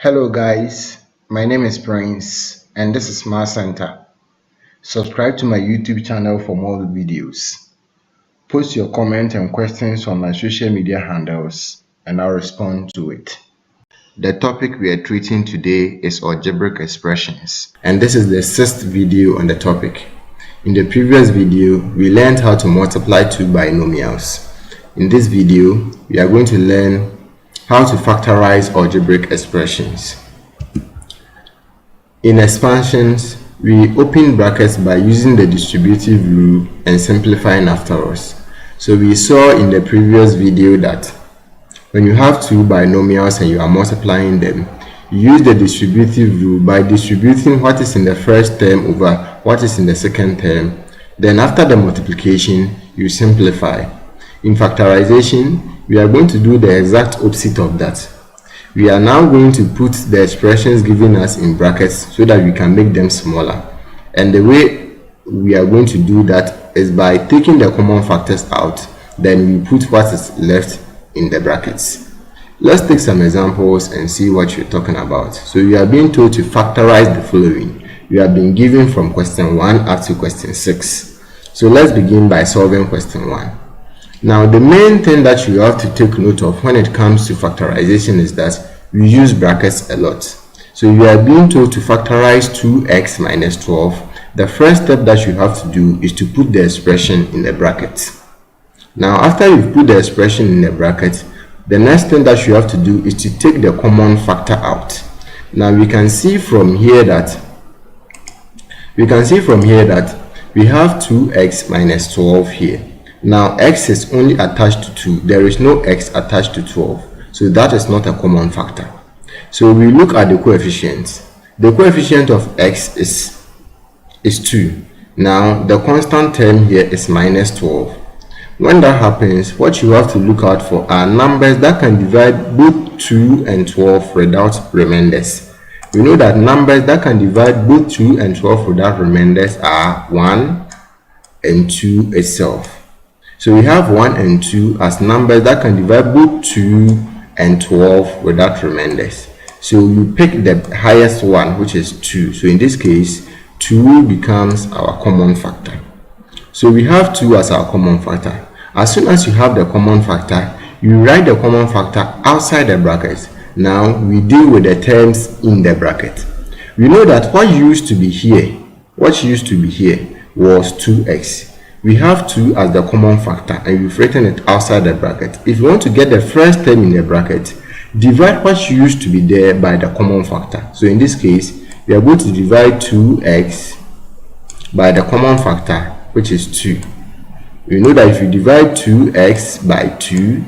Hello guys, my name is Prince and this is Math Center. Subscribe to my YouTube channel for more videos. Post your comments and questions on my social media handles and I'll respond to it. The topic we are treating today is algebraic expressions, and this is the 6th video on the topic. In the previous video, we learned how to multiply two binomials. In this video, we are going to learn how to factorize algebraic expressions. In expansions, we open brackets by using the distributive rule and simplifying afterwards. So we saw in the previous video that when you have two binomials and you are multiplying them, you use the distributive rule by distributing what is in the first term over what is in the second term. Then after the multiplication, you simplify. In factorization, we are going to do the exact opposite of that. We are now going to put the expressions given us in brackets so that we can make them smaller. And the way we are going to do that is by taking the common factors out, then we put what is left in the brackets. Let's take some examples and see what you're talking about. So you are being told to factorize the following. You have been given from question 1 up to question 6. So let's begin by solving question 1. Now, the main thing that you have to take note of when it comes to factorization is that we use brackets a lot. So you are being told to factorize 2x minus 12. The first step that you have to do is to put the expression in the bracket. Now, after you've put the expression in the bracket, the next thing that you have to do is to take the common factor out. Now, we can see from here that we have 2x minus 12 here. Now, x is only attached to 2. There is no x attached to 12. So that is not a common factor. So we look at the coefficients. The coefficient of x is 2. Now, the constant term here is minus 12. When that happens, what you have to look out for are numbers that can divide both 2 and 12 without remainders. We know that numbers that can divide both 2 and 12 without remainders are 1 and 2 itself. So we have 1 and 2 as numbers that can divide both 2 and 12 without remainders. So you pick the highest one, which is 2. So in this case, 2 becomes our common factor. So we have 2 as our common factor. As soon as you have the common factor, you write the common factor outside the bracket. Now we deal with the terms in the bracket. We know that what used to be here was 2x. We have 2 as the common factor and we've written it outside the bracket. If you want to get the first term in the bracket, divide what used to be there by the common factor. So in this case, we are going to divide 2x by the common factor, which is 2. We know that if you divide 2x by 2,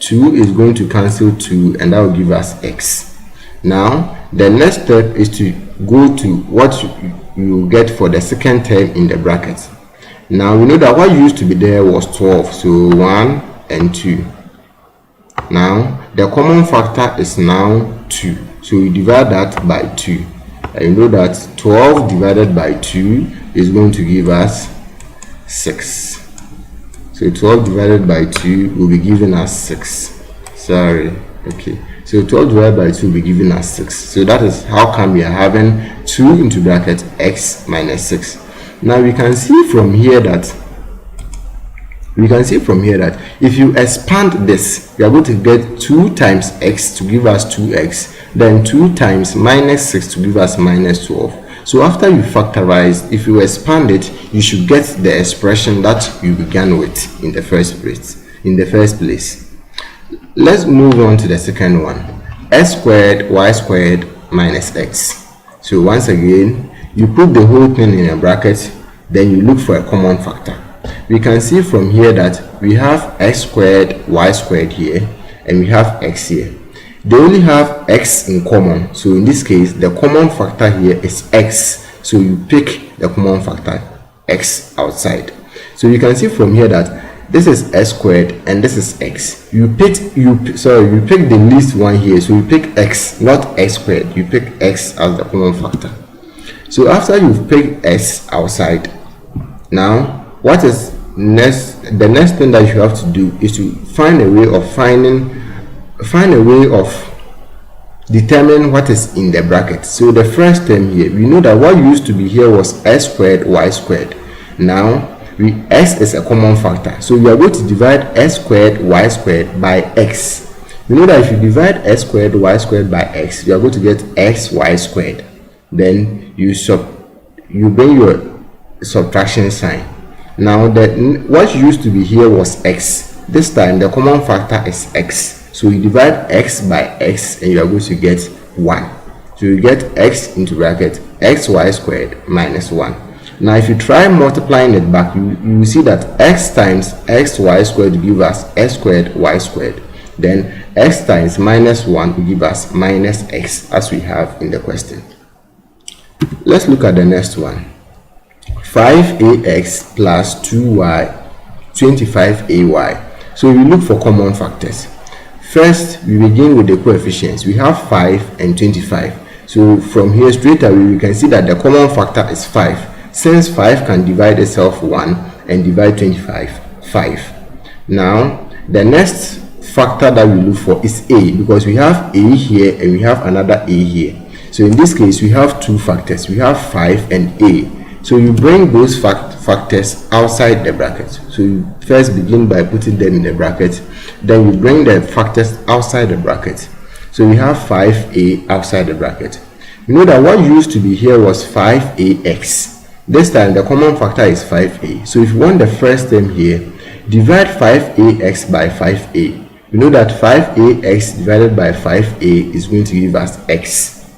2 is going to cancel 2 and that will give us x. Now, the next step is to go to what you get for the second term in the bracket. Now we know that what used to be there was 12, so 1 and 2. Now the common factor is now 2, so we divide that by 2. And you know that 12 divided by 2 is going to give us 6. So 12 divided by 2 will be giving us 6. So 12 divided by 2 will be giving us 6. So that is how come we are having 2 into bracket x minus 6. Now we can see from here that if you expand this, we are going to get 2 times x to give us 2x, then 2 times minus 6 to give us minus 12. So after you factorize, if you expand it, you should get the expression that you began with in the first place. Let's move on to the second one. X squared y squared minus x. So once again, you put the whole thing in a bracket, then you look for a common factor. We can see from here that we have x squared y squared here and we have x here. They only have x in common, so in this case the common factor here is x, so you pick the common factor x outside. So you can see from here that this is x squared and this is x. You pick the least one here, so you pick x, not x squared. You pick x as the common factor. So after you've picked x outside, now what is next? The next thing that you have to do is to find a way of determine what is in the bracket. So the first term here, we know that what used to be here was x squared y squared. Now x is a common factor, so we are going to divide x squared y squared by x. We know that if you divide x squared y squared by x, you are going to get xy squared. Then you bring your subtraction sign. Now what used to be here was x. This time the common factor is x. So you divide x by x and you are going to get 1. So you get x into bracket xy squared minus 1. Now if you try multiplying it back, you will see that x times xy squared will give us x squared y squared. Then x times minus 1 will give us minus x, as we have in the question. Let's look at the next one. 5ax plus 2y, 25ay. So we look for common factors. First, we begin with the coefficients. We have 5 and 25. So from here straight away, we can see that the common factor is 5. Since 5 can divide itself 1 and divide 25, 5. Now, the next factor that we look for is a, because we have a here and we have another a here. So in this case, we have two factors. We have 5 and a. So you bring those factors outside the bracket. So you first begin by putting them in the bracket. Then you bring the factors outside the bracket. So we have 5a outside the bracket. You know that what used to be here was 5ax. This time the common factor is 5a. So if you want the first term here, divide 5ax by 5a. You know that 5ax divided by 5a is going to give us x.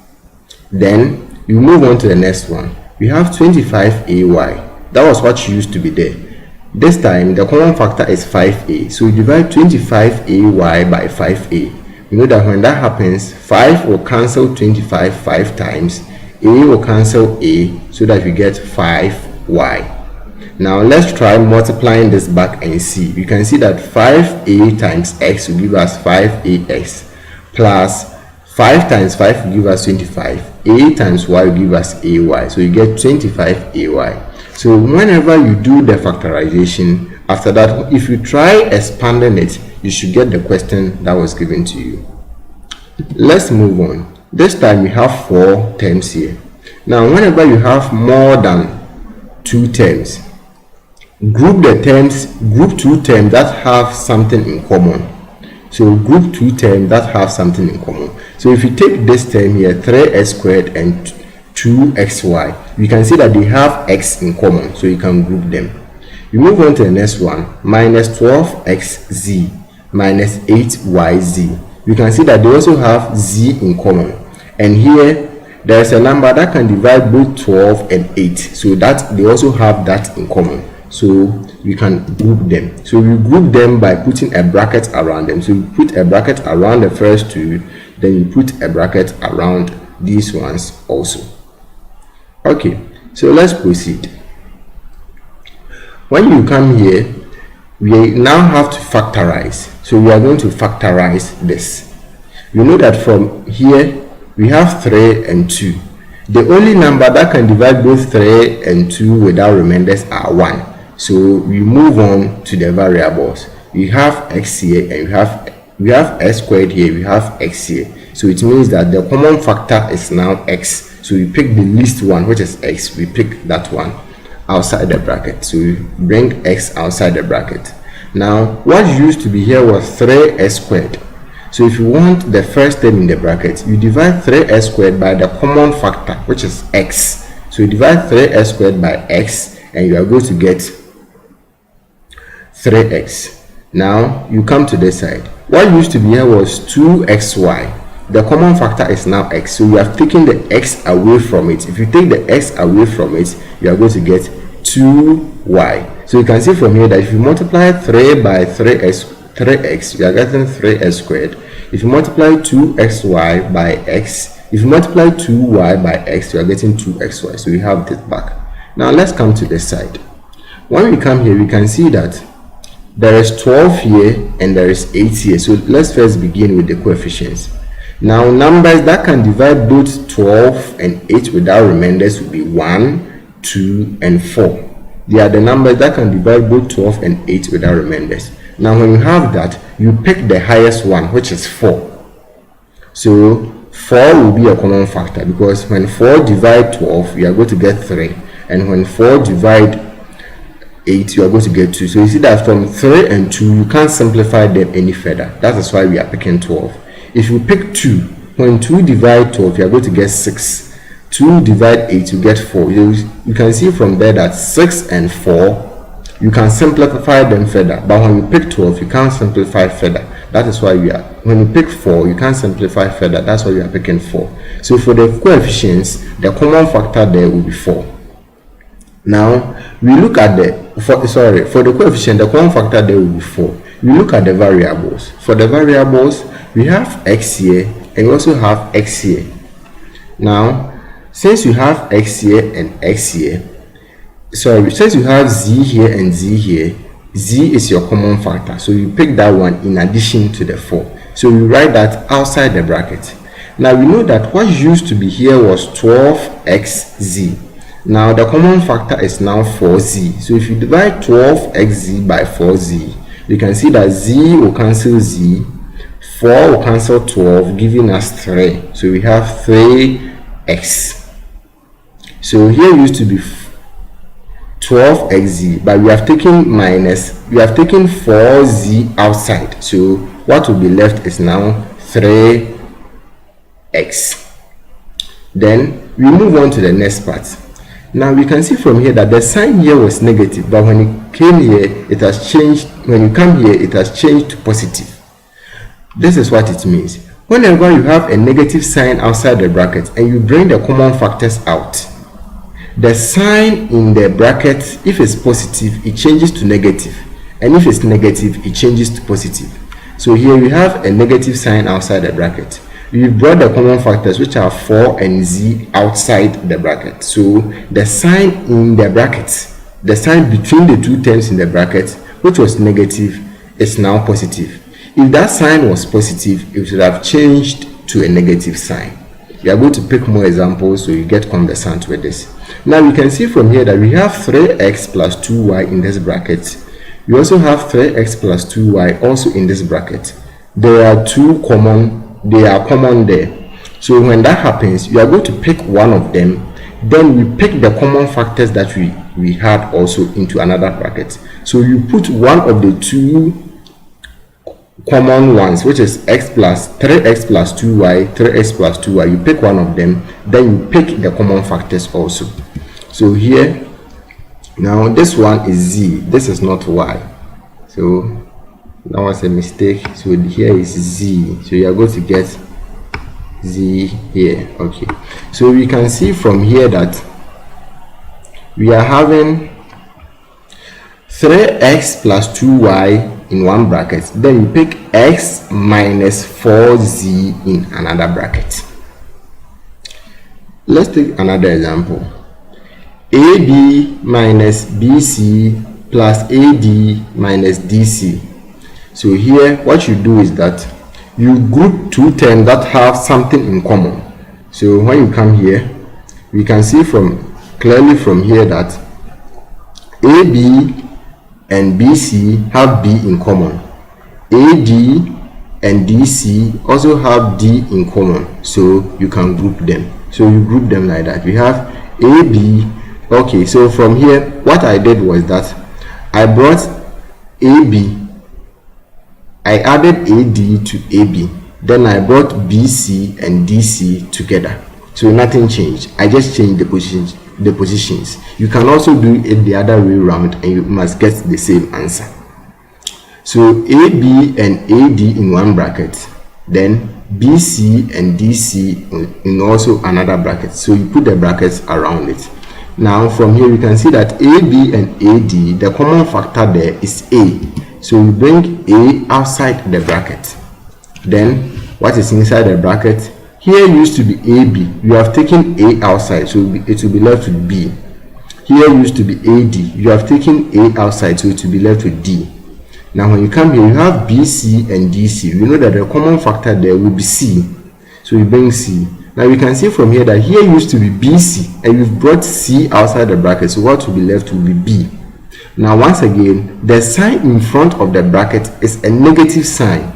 Then you move on to the next one. We have 25ay. That was what used to be there. This time the common factor is 5a. So we divide 25ay by 5a. You know that when that happens, 5 will cancel 25 5 times, a will cancel a, so that we get 5y. Now let's try multiplying this back and see. You can see that 5a times x will give us 5ax, plus 5 times 5 will give us 25, a times y will give us ay, so you get 25ay. So whenever you do the factorization, after that, if you try expanding it, you should get the question that was given to you. Let's move on. This time we have 4 terms here. Now whenever you have more than 2 terms, group 2 terms that have something in common. So group 2 terms that have something in common. So if you take this term here, 3x squared and 2xy, you can see that they have x in common, so you can group them. You move on to the next one, minus 12xz minus 8yz. You can see that they also have z in common, and here there is a number that can divide both 12 and 8, so that they also have that in common, so we can group them. So we group them by putting a bracket around them. So you put a bracket around the first two, then you put a bracket around these ones also. Okay, so let's proceed. When you come here, we now have to factorize. So we are going to factorize this. You know that from here we have 3 and 2. The only number that can divide both 3 and 2 without remainders are 1. So we move on to the variables. We have x here and we have x squared here, we have x here. So it means that the common factor is now x. So we pick the least one, which is x. We pick that one outside the bracket. So we bring x outside the bracket. Now what used to be here was 3x squared. So if you want the first term in the bracket, you divide 3x squared by the common factor, which is x. So you divide 3x squared by x and you are going to get 3x. Now you come to this side. What used to be here was 2xy. The common factor is now x, so we have taken the x away from it. If you take the x away from it, you are going to get 2y. So you can see from here that if you multiply 3 by 3x, you are getting 3x squared. If you multiply 2xy by x, if you multiply 2y by x, you are getting 2xy. So we have this back. Now let's come to this side. When we come here, we can see that there is 12 here and there is 8 here. So let's first begin with the coefficients. Now numbers that can divide both 12 and 8 without remainders will be 1, 2 and 4. They are the numbers that can divide both 12 and 8 without remainders. Now when you have that, you pick the highest one, which is 4. So 4 will be a common factor, because when 4 divide 12, you are going to get 3, and when 4 divide 8, you are going to get 2. So you see that from 3 and 2, you can't simplify them any further. That is why we are picking 12. If you pick 2, when 2 divide 12, you are going to get 6. 2 divide 8, you get 4. You can see from there that 6 and 4, you can simplify them further, but when you pick 12, you can't simplify further. That is why when you pick 4, you can't simplify further. That's why we are picking 4. So for the coefficients, the common factor there will be 4. Now we look at for the coefficient, the common factor there will be 4. We look at the variables. For the variables, we have x here and we also have x here. Now since you have x here and x here, since you have z here and z here, z is your common factor, so you pick that one in addition to the 4. So you write that outside the bracket. Now we know that what used to be here was 12xz. Now the common factor is now 4z. So if you divide 12xz by 4z, you can see that z will cancel z, 4 will cancel 12, giving us 3. So we have 3x. So here used to be 12xz, but we have taken 4z outside. So what will be left is now 3x. Then we move on to the next part. Now we can see from here that the sign here was negative, but when it came here, it has changed. When you come here, it has changed to positive. This is what it means. Whenever you have a negative sign outside the bracket and you bring the common factors out, the sign in the bracket, if it's positive, it changes to negative, and if it's negative, it changes to positive. So here we have a negative sign outside the bracket. We brought the common factors, which are 4 and z, outside the bracket. So the sign in the bracket, the sign between the two terms in the bracket, which was negative, is now positive. If that sign was positive, it should have changed to a negative sign. We are going to pick more examples so you get conversant with this. Now we can see from here that we have 3x plus 2y in this bracket. We also have 3x plus 2y also in this bracket. They are common there. So when that happens, you are going to pick one of them. Then we pick the common factors that we had also into another bracket. So you put one of the two common ones, which is 3x plus 2y, 3x plus 2y. You pick one of them, then you pick the common factors also. So here, now this one is z, this is not y. So that was a mistake. So here is z, so you are going to get z here. Okay, so we can see from here that we are having 3x plus 2y in one bracket, then you pick x minus 4z in another bracket. Let's take another example. AB minus BC plus AD minus DC. So here what you do is that you group two terms that have something in common. So when you come here, we can see clearly from here that AB and BC have B in common. AD and DC also have D in common, so you can group them. So you group them like that. We have AB. Okay, so from here what I did was that I brought AB, I added AD to AB, then I brought BC and DC together. So nothing changed, I just changed the positions. You can also do it the other way around and you must get the same answer. So AB and AD in one bracket, then BC and DC in also another bracket. So you put the brackets around it. Now from here we can see that AB and AD, the common factor there is A. So we bring A outside the bracket. Then what is inside the bracket? Here used to be AB. You have taken A outside, so it will be left with B. Here used to be AD. You have taken A outside, so it will be left with D. Now when you come here, you have BC and DC. We know that the common factor there will be C. So we bring C. Now we can see from here that here used to be BC, and we've brought C outside the bracket. So what will be left will be B. Now once again, the sign in front of the bracket is a negative sign.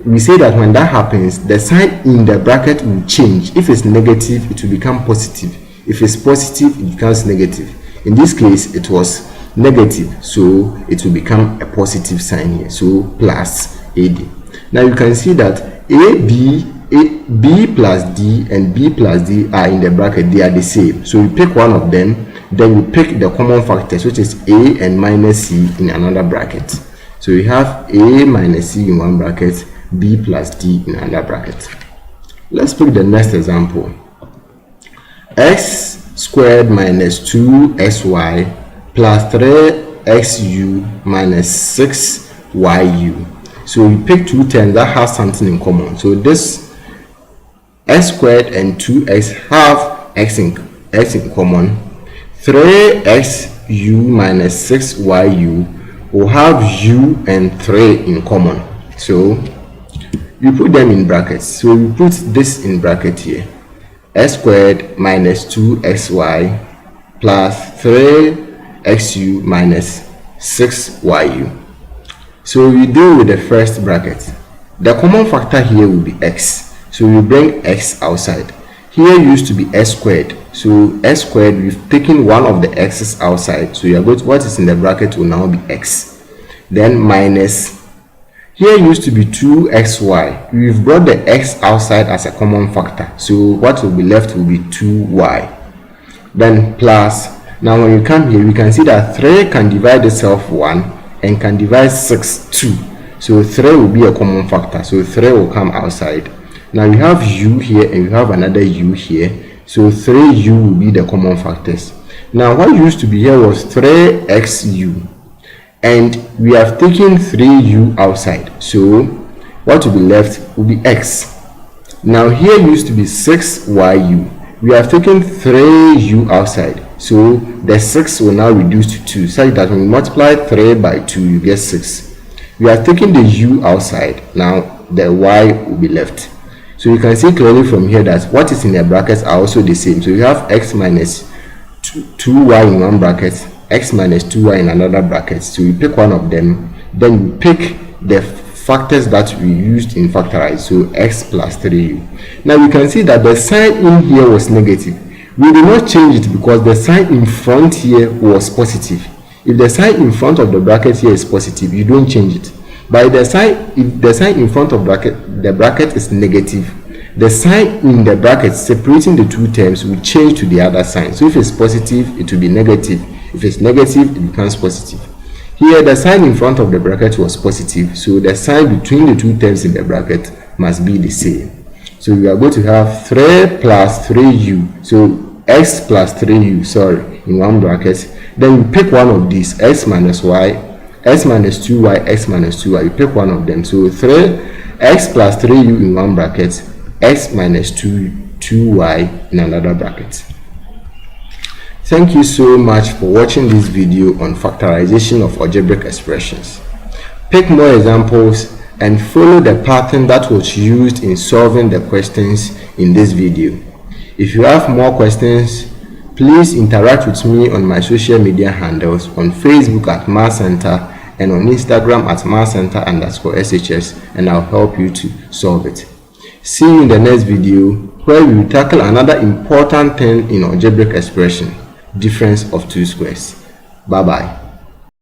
we say that when that happens, the sign in the bracket will change. If it's negative, it will become positive. If it's positive, it becomes negative. In this case, it was negative, so it will become a positive sign here, so plus AD. Now you can see that B plus D and B plus D are in the bracket. They are the same, so you pick one of them, then you pick the common factors, which is A and minus C in another bracket. So we have A minus C in one bracket, B plus D in another bracket. Let's pick the next example. X squared minus 2xy plus 3xu minus 6yu. So we pick two terms that have something in common. So this x squared and 2x have x in common. 3xu minus 6yu will have u and 3 in common. So you put them in brackets. So we put this in bracket here. X squared minus 2xy plus 3xu minus 6yu. So we deal with the first bracket. The common factor here will be x. So we bring x outside. Here used to be x squared. So x squared, we've taken one of the x's outside. So you are going to, what is in the bracket will now be x. Then minus, here used to be 2xy. We've brought the x outside as a common factor. So what will be left will be 2y. Then plus, now when you come here, we can see that 3 can divide itself 1 and can divide 6 2. So 3 will be a common factor. So 3 will come outside. Now you have u here and you have another u here. So 3u will be the common factors. Now what used to be here was 3xu. And we have taken 3u outside. So what will be left will be x. Now here used to be 6yu. We have taken 3u outside. So the 6 will now reduce to 2, such that when you multiply 3 by 2, you get 6. We are taking the u outside. Now the y will be left. So you can see clearly from here that what is in the brackets are also the same. So you have x minus 2y in one bracket, x minus 2y in another bracket. So you pick one of them, then you pick the factors that we used in factorize. So x plus 3u. Now you can see that the sign in here was negative. We did not change it because the sign in front here was positive. If the sign in front of the bracket here is positive, you don't change it. But if the sign in front of the bracket is negative, the sign in the bracket separating the two terms will change to the other sign. So if it's positive, it will be negative. If it's negative, it becomes positive. Here, the sign in front of the bracket was positive, so the sign between the two terms in the bracket must be the same. So we are going to have 3 plus 3u. So x plus 3u, in one bracket. Then you pick one of these, x minus y, x minus 2y, x minus 2y. You pick one of them. So 3x plus 3u in one bracket, x minus 2y in another bracket. Thank you so much for watching this video on factorization of algebraic expressions. Pick more examples and follow the pattern that was used in solving the questions in this video. If you have more questions, please interact with me on my social media handles on Facebook at Math Center and on Instagram at mathcenter_shs, and I'll help you to solve it. See you in the next video, where we will tackle another important thing in algebraic expression: difference of two squares. Bye bye.